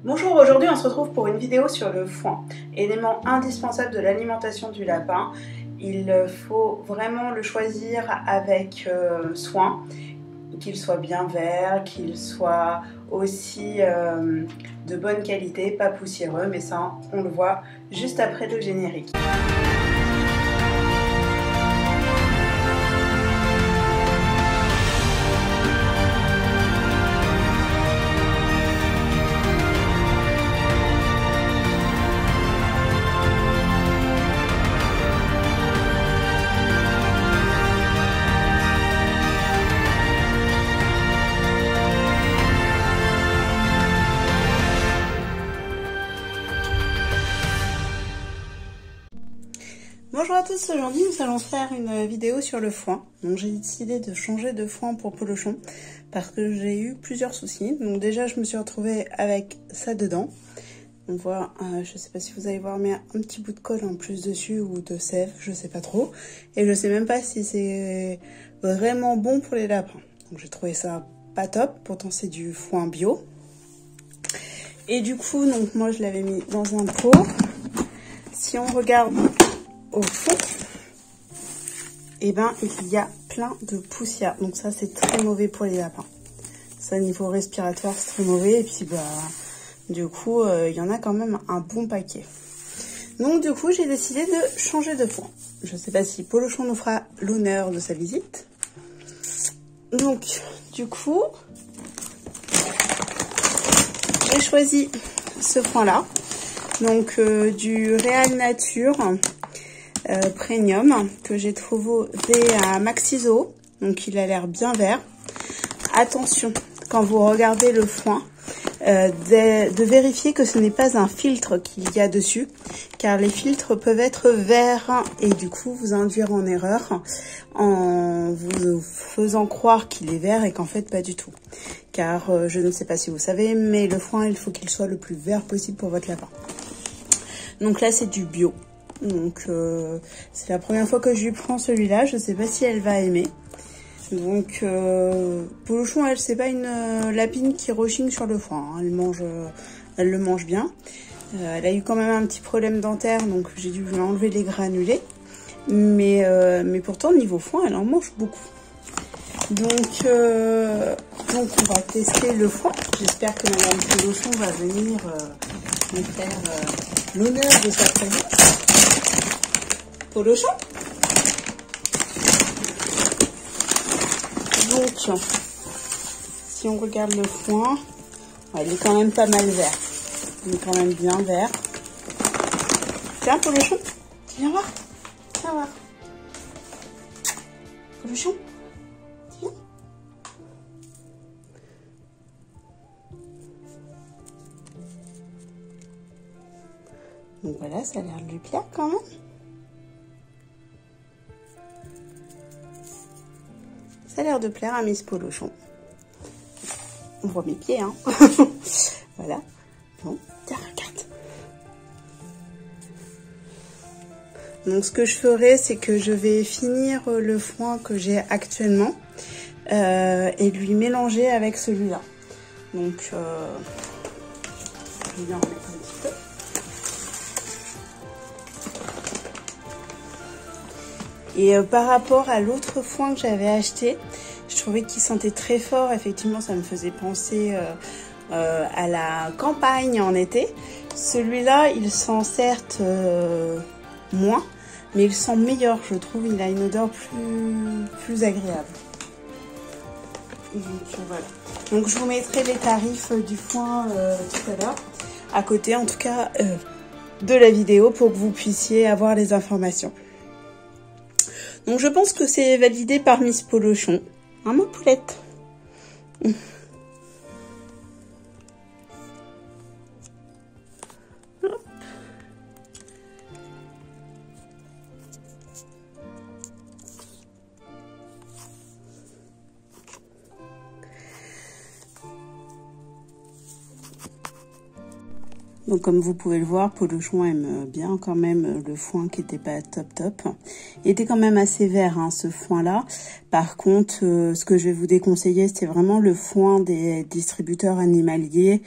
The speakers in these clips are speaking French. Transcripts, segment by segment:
Bonjour, aujourd'hui on se retrouve pour une vidéo sur le foin, élément indispensable de l'alimentation du lapin. Il faut vraiment le choisir avec soin, qu'il soit bien vert, qu'il soit aussi de bonne qualité, pas poussiéreux, mais ça on le voit juste après le générique. Bonjour à tous, aujourd'hui nous allons faire une vidéo sur le foin. Donc j'ai décidé de changer de foin pour Polochon parce que j'ai eu plusieurs soucis. Donc déjà je me suis retrouvée avec ça dedans. On voit, je sais pas si vous allez voir, mais un petit bout de colle en plus dessus ou de sève, je sais pas trop. Et je sais même pas si c'est vraiment bon pour les lapins. Donc j'ai trouvé ça pas top, pourtant c'est du foin bio. Et du coup, donc moi je l'avais mis dans un pot. Si on regarde au fond, et ben il y a plein de poussière, donc ça c'est très mauvais pour les lapins. Ça niveau respiratoire c'est très mauvais, et puis bah du coup il y en a quand même un bon paquet. Donc du coup j'ai décidé de changer de foin. Je sais pas si Polochon nous fera l'honneur de sa visite. Donc du coup j'ai choisi ce foin là, donc du Real Nature Premium que j'ai trouvé à Maxiso, donc il a l'air bien vert. Attention quand vous regardez le foin de vérifier que ce n'est pas un filtre qu'il y a dessus, car les filtres peuvent être verts et du coup vous induire en erreur en vous faisant croire qu'il est vert et qu'en fait pas du tout, car je ne sais pas si vous savez, mais le foin il faut qu'il soit le plus vert possible pour votre lapin. Donc là c'est du bio. Donc c'est la première fois que je lui prends celui-là, je sais pas si elle va aimer. Donc Polochon, elle c'est pas une lapine qui rechigne sur le foin, hein. Elle le mange bien. Elle a eu quand même un petit problème dentaire, donc j'ai dû lui enlever les granulés. Mais pourtant niveau foin, elle en mange beaucoup. Donc on va tester le foin. J'espère que Madame Polochon va venir me faire l'honneur de sa présence. Polochon. Donc, si on regarde le foin, ouais, il est quand même pas mal vert. Il est quand même bien vert. Tiens, Polochon, viens voir. Viens voir. Polochon, viens. Donc voilà, ça a l'air de lui plaire quand même. Ça a l'air de plaire à Miss Polochon. On voit mes pieds, hein. Voilà. Bon, tiens, regarde. Donc ce que je ferai, c'est que je vais finir le foin que j'ai actuellement et lui mélanger avec celui-là. Donc je vais en remettre un petit peu. Et par rapport à l'autre foin que j'avais acheté, je trouvais qu'il sentait très fort. Effectivement, ça me faisait penser à la campagne en été. Celui-là, il sent certes moins, mais il sent meilleur, je trouve. Il a une odeur plus agréable. Donc voilà. Donc je vous mettrai les tarifs du foin tout à l'heure, à côté en tout cas de la vidéo, pour que vous puissiez avoir les informations. Donc je pense que c'est validé par Miss Polochon. Hein, ma poulette? Donc comme vous pouvez le voir, Polochon aime bien quand même le foin qui était pas top. Il était quand même assez vert, hein, ce foin-là. Par contre, ce que je vais vous déconseiller, c'est vraiment le foin des distributeurs animaliers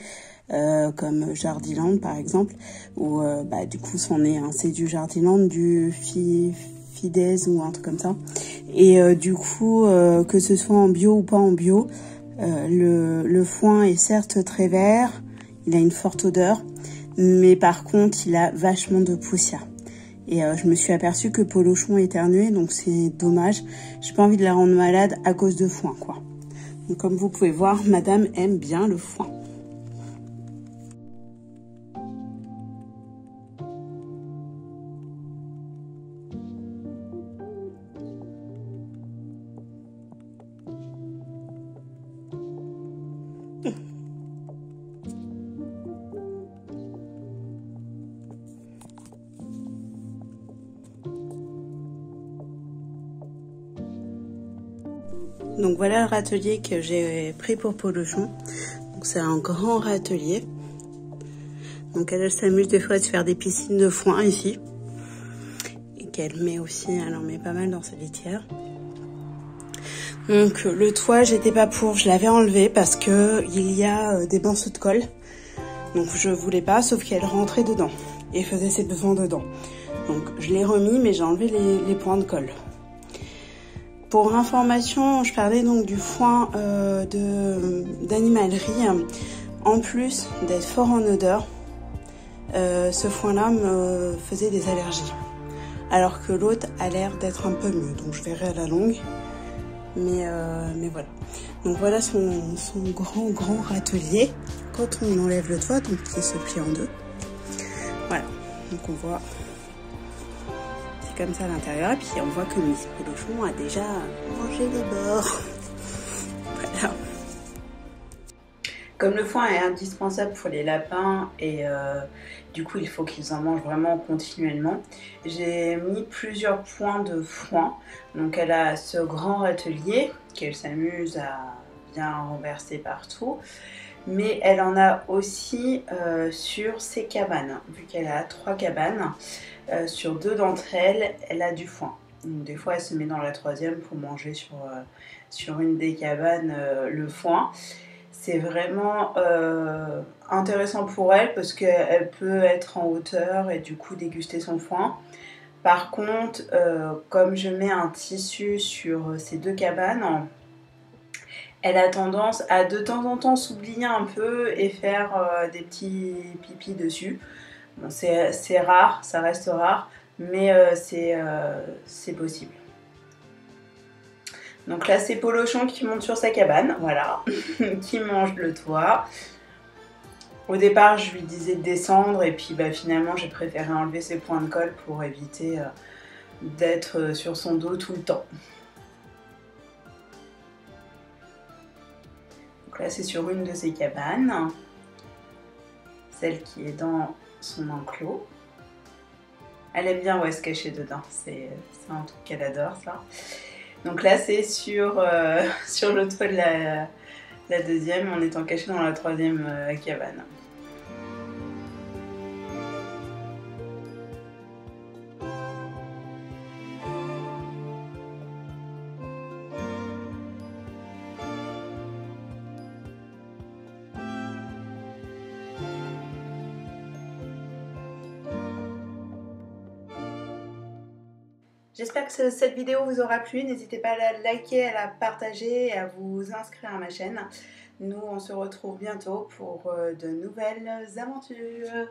comme Jardiland par exemple, où bah, du coup son nez, hein, c'est du Jardiland, du Fidesz ou un truc comme ça. Et du coup, que ce soit en bio ou pas en bio, le foin est certes très vert, il a une forte odeur, mais par contre il a vachement de poussière. Et je me suis aperçue que Polochon éternuait, donc c'est dommage. J'ai pas envie de la rendre malade à cause de foin, quoi. Donc comme vous pouvez voir, madame aime bien le foin. Donc voilà le râtelier que j'ai pris pour Polochon. Donc c'est un grand râtelier. Donc elle s'amuse des fois de faire des piscines de foin ici. Et qu'elle met aussi, elle en met pas mal dans sa litière. Donc le toit, j'étais pas pour, je l'avais enlevé parce que il y a des morceaux de colle. Donc je voulais pas, sauf qu'elle rentrait dedans et faisait ses besoins dedans. Donc je l'ai remis, mais j'ai enlevé les points de colle. Pour information, je parlais donc du foin d'animalerie. En plus d'être fort en odeur, ce foin-là me faisait des allergies. Alors que l'autre a l'air d'être un peu mieux. Donc je verrai à la longue. Mais voilà. Donc voilà son grand râtelier. Quand on enlève le toit, donc il se plie en deux. Voilà. Donc on voit... comme ça à l'intérieur, et puis on voit que Miss Polochon a déjà mangé les bords. Voilà. Comme le foin est indispensable pour les lapins et du coup il faut qu'ils en mangent vraiment continuellement, j'ai mis plusieurs points de foin. Donc elle a ce grand râtelier qu'elle s'amuse à bien renverser partout, mais elle en a aussi sur ses cabanes, vu qu'elle a 3 cabanes. Sur 2 d'entre elles, elle a du foin. Donc, des fois, elle se met dans la 3e pour manger sur une des cabanes le foin. C'est vraiment intéressant pour elle parce qu'elle peut être en hauteur et du coup déguster son foin. Par contre, comme je mets un tissu sur ces 2 cabanes, elle a tendance à de temps en temps s'oublier un peu et faire des petits pipis dessus. Bon, c'est rare, ça reste rare, mais c'est possible. Donc là, c'est Polochon qui monte sur sa cabane, voilà, qui mange le toit. Au départ, je lui disais de descendre et puis bah, finalement, j'ai préféré enlever ses points de colle pour éviter d'être sur son dos tout le temps. Donc là, c'est sur une de ses cabanes, celle qui est dans son enclos. Elle aime bien se cacher dedans, c'est un truc qu'elle adore ça. Donc là c'est sur le toit de la 2e, en étant caché dans la 3e cabane. J'espère que cette vidéo vous aura plu. N'hésitez pas à la liker, à la partager et à vous inscrire à ma chaîne. Nous, on se retrouve bientôt pour de nouvelles aventures.